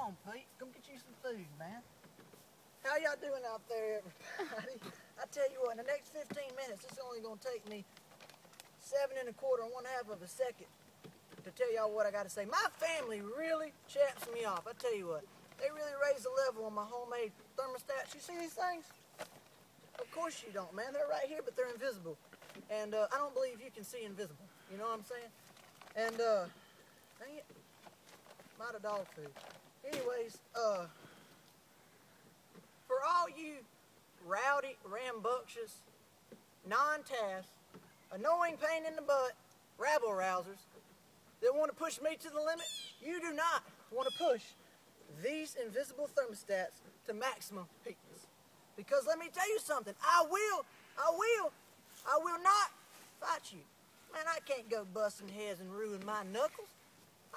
on, Pete. Come get you some food, man. How y'all doing out there, everybody? I tell you what, in the next 15 minutes, it's only going to take me 7 1/4 of a second to tell y'all what I got to say. My family really chaps me off. I tell you what, they really raise the level on my homemade thermostats. You see these things? Of course you don't, man. They're right here, but they're invisible. And I don't believe you can see invisible. You know what I'm saying? And, dang it. I'm out of dog food. Anyways, for all you rowdy, rambunctious, non-task, annoying pain in the butt, rabble-rousers that want to push me to the limit, you do not want to push these invisible thermostats to maximum peakness. Because let me tell you something, I will not fight you. Man, I can't go busting heads and ruin my knuckles.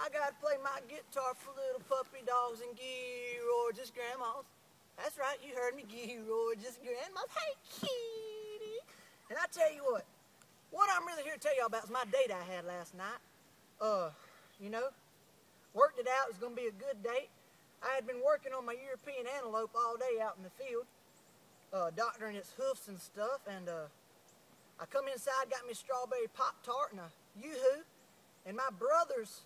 I gotta play my guitar for little puppy dogs and gorgeous grandmas. That's right, you heard me, gorgeous grandmas. Hey, kitty. And I tell you what I'm really here to tell y'all about is my date I had last night. You know, worked it out. It was gonna be a good date. I had been working on my European antelope all day out in the field, doctoring its hoofs and stuff, and I come inside, got me a strawberry Pop-Tart and a Yoo-Hoo, and my brother's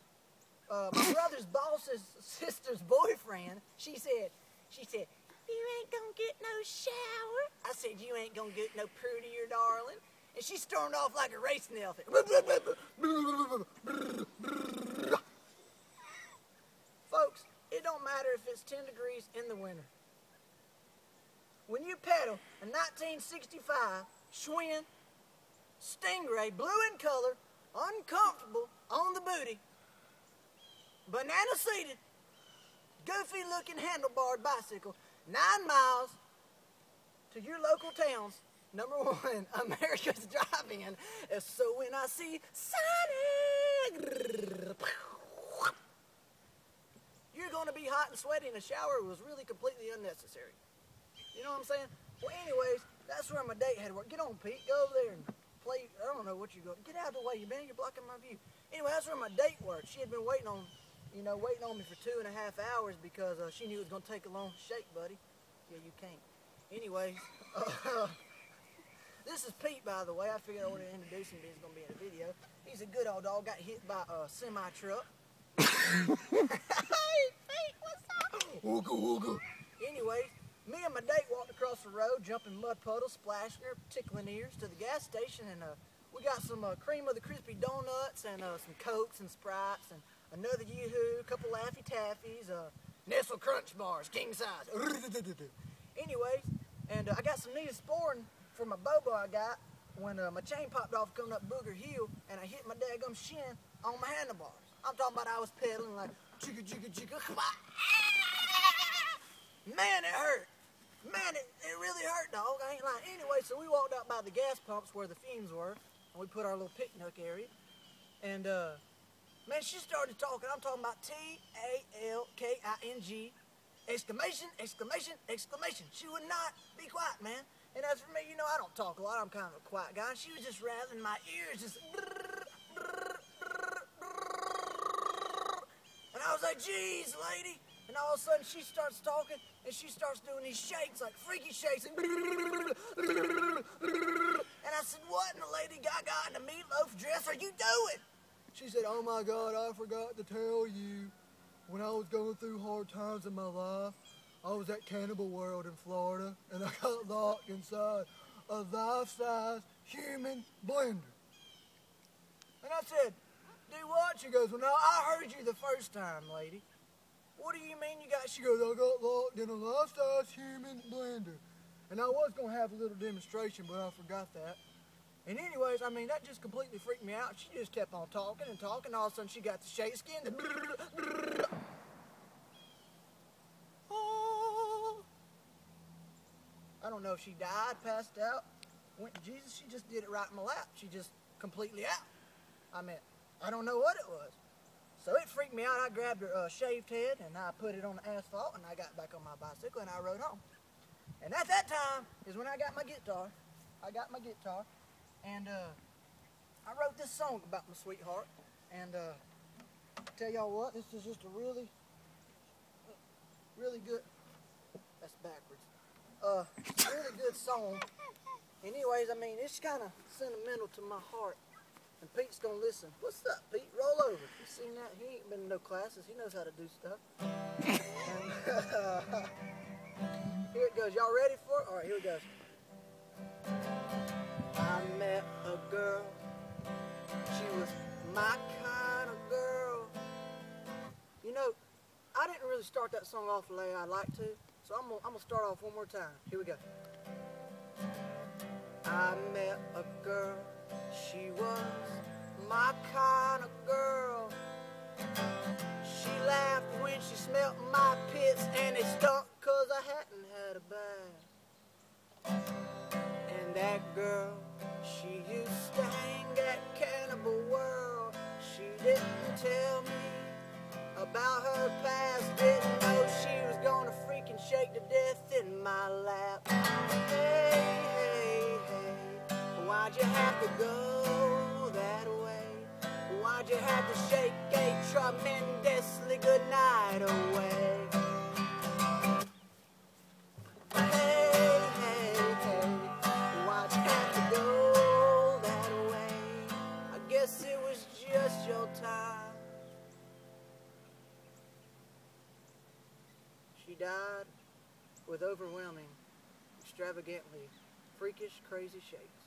boss's sister's boyfriend, she said, you ain't gonna get no shower. I said, you ain't gonna get no prettier, darling. And she stormed off like a racing elephant. Folks, it don't matter if it's 10 degrees in the winter. When you pedal a 1965 Schwinn Stingray, blue in color, uncomfortable, on the booty, banana seated, goofy looking handlebarred bicycle, 9 miles to your local towns, #1, America's drive-in. So when I see Sonic, you're going to be hot and sweaty, and the shower was really completely unnecessary. You know what I'm saying? Well, anyways, that's where my date had worked. Get on, Pete. Go over there and play. I don't know what you're going. Get out of the way, man. You're blocking my view. Anyway, that's where my date worked. She had been waiting on me for 2.5 hours because she knew it was going to take a long shake, buddy. Yeah, you can't. Anyways, this is Pete, by the way. I figured I would introduce him, but he's going to be in the video. He's a good old dog. Got hit by a semi-truck. Hey, Pete, what's up? Ooga, ooga. Anyways, me and my date walked across the road, jumping mud puddles, splashing her, tickling ears, to the gas station, and we got some cream of the crispy donuts and some Cokes and Sprites and another Yoo-Hoo, a couple Laffy Taffies, Nestle Crunch bars, king size. Anyways, and I got some Neosporin for my bobo I got when my chain popped off coming up Booger Hill, and I hit my daggum shin on my handlebars. I'm talking about I was pedaling like chicka chicka chicka. Man, it hurt. Man, it really hurt, dog. I ain't lying. Anyway, so we walked out by the gas pumps where the fumes were, and we put our little picnic area. And, man, she started talking. I'm talking about Talking, exclamation, exclamation, exclamation. She would not be quiet, man. And as for me, you know, I don't talk a lot. I'm kind of a quiet guy. She was just rattling my ears, just... And I was like, geez, lady. And all of a sudden, she starts talking, and she starts doing these shakes, like freaky shakes. And I said, what in the Lady Gaga in the meatloaf dress are you doing? She said, oh my God, I forgot to tell you. When I was going through hard times in my life, I was at Cannibal World in Florida, and I got locked inside a life-size human blender. And I said, do what? She goes, well, no, I heard you the first time, lady. What do you mean you got? She goes, I got locked in a life-size human blender. And I was going to have a little demonstration, but I forgot that. And anyways, I mean, that just completely freaked me out. She just kept on talking and talking. All of a sudden, she got the shake skin. I don't know if she died, passed out, went to Jesus. She just did it right in my lap. She just completely out. I mean, I don't know what it was. So it freaked me out. I grabbed her shaved head, and I put it on the asphalt, and I got back on my bicycle, and I rode home. And at that time is when I got my guitar. And I wrote this song about my sweetheart. And tell y'all what, this is just a really song. Anyways, I mean, it's kind of sentimental to my heart. And Pete's gonna listen. What's up, Pete? Roll over. You seen that? He ain't been in no classes. He knows how to do stuff. Here it goes. Y'all ready for it? All right, here it goes. I met a girl. She was my kind of girl. You know, I didn't really start that song off the way I'd like to, so I'm gonna start off one more time. Here we go. I met a girl. She was my kind of girl. She laughed when she smelt my pits, and they stunk 'cause I hadn't had a bath. And that girl, she used to hang at Cannibal World. She didn't tell me about her past, didn't know she was gonna freaking shake to death in my lap. Hey, hey, hey, why'd you have to go that way? Why'd you have to shake a tremendously good night away? Hey, hey, hey, why'd you have to go that way? I guess it was just your time. She died with overwhelming, extravagantly freakish, crazy shakes.